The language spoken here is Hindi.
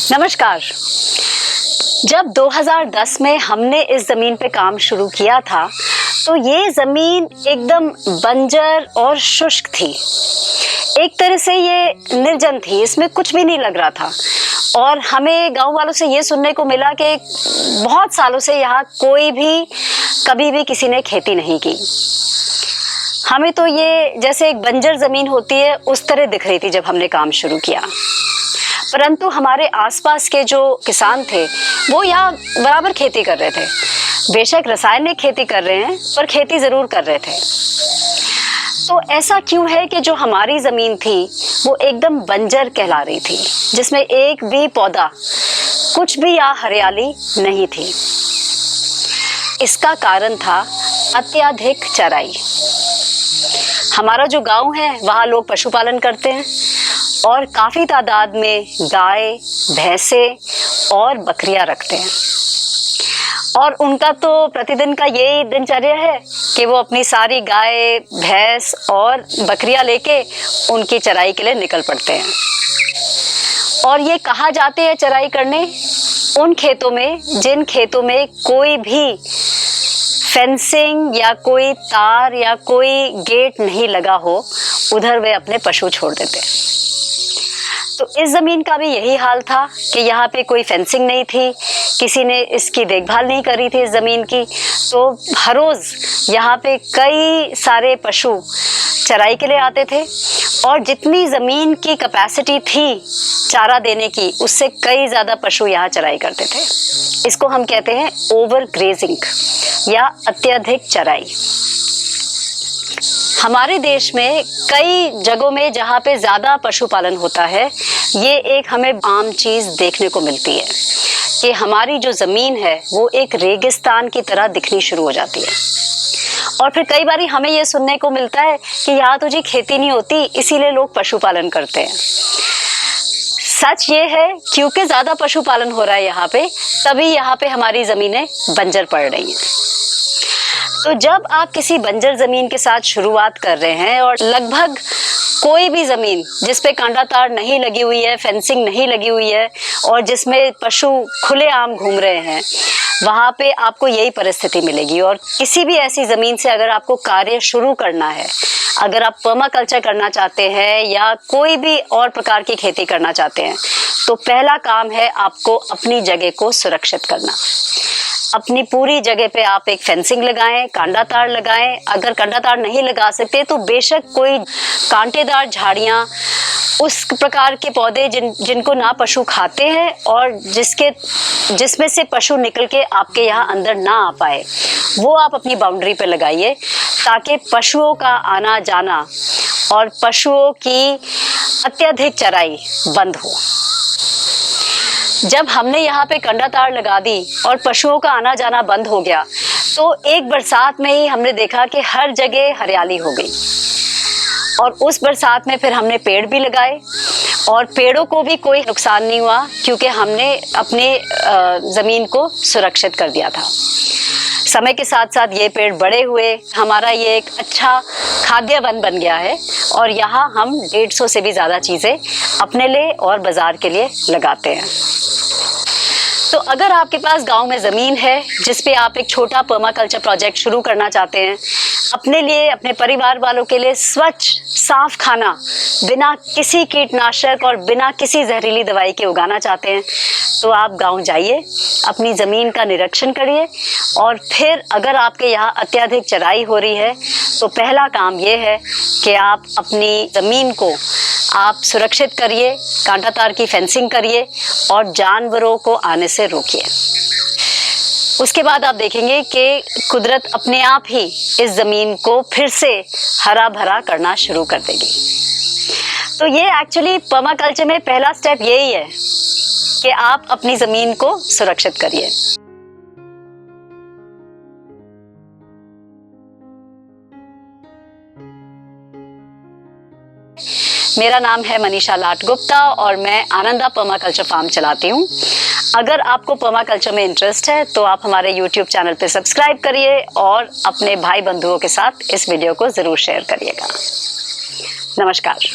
नमस्कार। जब 2010 में हमने इस ज़मीन पे काम शुरू किया था तो ये ज़मीन एकदम बंजर और शुष्क थी। एक तरह से ये निर्जन थी, इसमें कुछ भी नहीं लग रहा था। और हमें गांव वालों से ये सुनने को मिला कि बहुत सालों से यहाँ कोई भी कभी भी किसी ने खेती नहीं की। हमें तो ये जैसे एक बंजर ज़मीन होती है उस तरह दिख रही थी जब हमने काम शुरू किया। परंतु हमारे आसपास के जो किसान थे वो यहाँ बराबर खेती कर रहे थे। बेशक रासायनिक खेती कर रहे हैं पर खेती ज़रूर कर रहे थे। तो ऐसा क्यों है कि जो हमारी ज़मीन थी वो एकदम बंजर कहला रही थी, जिसमें एक भी पौधा, कुछ भी या हरियाली नहीं थी। इसका कारण था अत्यधिक चराई। हमारा जो गांव है वहाँ लोग पशुपालन करते हैं और काफ़ी तादाद में गाय, भैंसे और बकरियां रखते हैं। और उनका तो प्रतिदिन का यही दिनचर्या है कि वो अपनी सारी गाय, भैंस और बकरियां लेके उनकी चराई के लिए निकल पड़ते हैं। और ये कहाँ जाते हैं चराई करने? उन खेतों में जिन खेतों में कोई भी फेंसिंग या कोई तार या कोई गेट नहीं लगा हो, उधर वे अपने पशु छोड़ देते हैं। तो इस ज़मीन का भी यही हाल था कि यहाँ पे कोई फेंसिंग नहीं थी, किसी ने इसकी देखभाल नहीं करी थी इस ज़मीन की। तो हर रोज़ यहाँ पे कई सारे पशु चराई के लिए आते थे और जितनी ज़मीन की कैपेसिटी थी चारा देने की, उससे कई ज़्यादा पशु यहाँ चराई करते थे। इसको हम कहते हैं ओवर ग्रेजिंग या अत्यधिक चराई। हमारे देश में कई जगहों में जहाँ पे ज़्यादा पशुपालन होता है, ये एक हमें आम चीज़ देखने को मिलती है कि हमारी जो ज़मीन है वो एक रेगिस्तान की तरह दिखनी शुरू हो जाती है। और फिर कई बार हमें ये सुनने को मिलता है कि यहाँ तो जी खेती नहीं होती, इसीलिए लोग पशुपालन करते हैं। सच ये है क्योंकि ज़्यादा पशुपालन हो रहा है यहाँ पे, तभी यहाँ पे हमारी ज़मीनें बंजर पड़ रही हैं। तो जब आप किसी बंजर ज़मीन के साथ शुरुआत कर रहे हैं और लगभग कोई भी ज़मीन जिस पे कांटा तार नहीं लगी हुई है, फेंसिंग नहीं लगी हुई है और जिसमें पशु खुलेआम घूम रहे हैं, वहाँ पे आपको यही परिस्थिति मिलेगी। और किसी भी ऐसी ज़मीन से अगर आपको कार्य शुरू करना है, अगर आप पर्माकल्चर करना चाहते हैं या कोई भी और प्रकार की खेती करना चाहते हैं, तो पहला काम है आपको अपनी जगह को सुरक्षित करना। अपनी पूरी जगह पे आप एक फेंसिंग लगाएं, कांटा तार लगाएं। अगर कांटा तार नहीं लगा सकते तो बेशक कोई कांटेदार झाड़ियाँ, उस प्रकार के पौधे जिनको ना पशु खाते हैं और जिसमें से पशु निकल के आपके यहाँ अंदर ना आ पाए, वो आप अपनी बाउंड्री पे लगाइए ताकि पशुओं का आना जाना और पशुओं की अत्यधिक चराई बंद हो। जब हमने यहाँ पे कंडा तार लगा दी और पशुओं का आना जाना बंद हो गया, तो एक बरसात में ही हमने देखा कि हर जगह हरियाली हो गई। और उस बरसात में फिर हमने पेड़ भी लगाए और पेड़ों को भी कोई नुकसान नहीं हुआ क्योंकि हमने अपने ज़मीन को सुरक्षित कर दिया था। समय के साथ साथ ये पेड़ बड़े हुए, हमारा ये एक अच्छा खाद्य वन बन गया है और यहाँ हम 150 से भी ज़्यादा चीज़ें अपने लिए और बाज़ार के लिए लगाते हैं। तो अगर आपके पास गांव में ज़मीन है जिस पे आप एक छोटा पर्माकल्चर प्रोजेक्ट शुरू करना चाहते हैं, अपने लिए, अपने परिवार वालों के लिए स्वच्छ साफ खाना बिना किसी कीटनाशक और बिना किसी जहरीली दवाई के उगाना चाहते हैं, तो आप गांव जाइए, अपनी ज़मीन का निरीक्षण करिए और फिर अगर आपके यहाँ अत्यधिक चराई हो रही है तो पहला काम ये है कि आप अपनी ज़मीन को आप सुरक्षित करिए, कांटा तार की फेंसिंग करिए और जानवरों को आने से रोकिए। उसके बाद आप देखेंगे कि कुदरत अपने आप ही इस ज़मीन को फिर से हरा भरा करना शुरू कर देगी। तो ये एक्चुअली पर्माकल्चर में पहला स्टेप यही है कि आप अपनी ज़मीन को सुरक्षित करिए। मेरा नाम है मनीषा लाट गुप्ता और मैं आनंदा पर्माकल्चर फार्म चलाती हूँ। अगर आपको पर्माकल्चर में इंटरेस्ट है तो आप हमारे YouTube चैनल पे सब्सक्राइब करिए और अपने भाई बंधुओं के साथ इस वीडियो को ज़रूर शेयर करिएगा। नमस्कार।